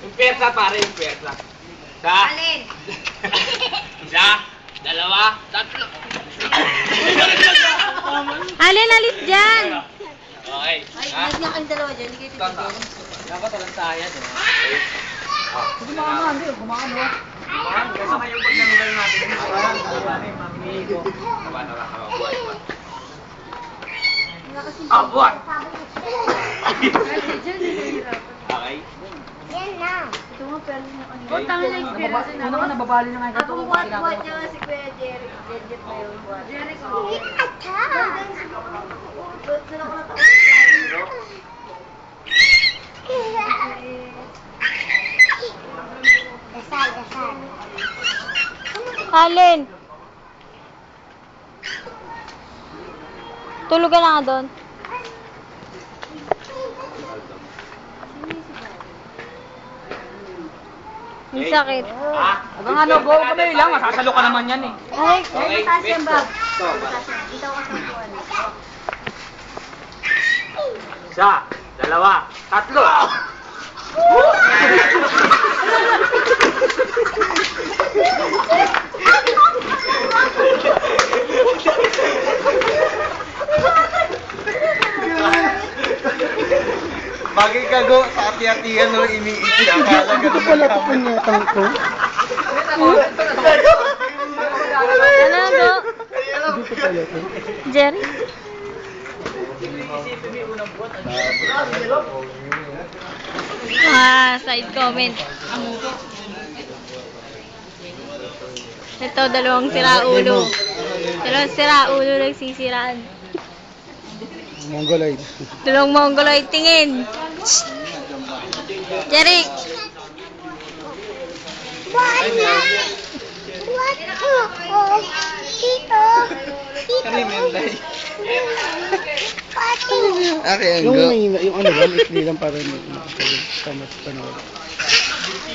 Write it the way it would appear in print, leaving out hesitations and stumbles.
Yung pwersa pare, yung pwersa. Isa. Alin? Isa. Dalawa. Tatlo. Alin, alis dyan! Okay. Ay, Ha? hindi nga kayong dalawa dyan. Hindi kayo titigil. Dapat walang saya, di ba? Gumawa hindi. Gumawa mo. Kasi kayo pag nanugal natin. Buwan. Okay. Ito nga, pero yung ano. Oh, tanga na experience. Ano ka, nababali na nga ito. Ang what niya nga si Kuya Jerry. Jerry pa yun. Jerry ko. Ba't sila ko natapos? Alin? Tulog ka na nga doon. Ang sakit. Ha? Hanggang ano, buo ka ba lang? Masasalo ka naman yan eh. Ay, Okay. Mataas yung bag. Ito. Dito ako sa buwan. Isa. Dalawa. Tatlo. Bagay ka go sa ati-atihan no, iniisi ang kala ganun pala pupunyatang ko. ano go? Jerry? Side comment. Ito, dalawang siraulo. Dalawang siraulo nagsisiraan. Mongoloid. Dalawang mongoloid tingin. Jerry! Yung ano ba, ikli lang para sa mas panahon.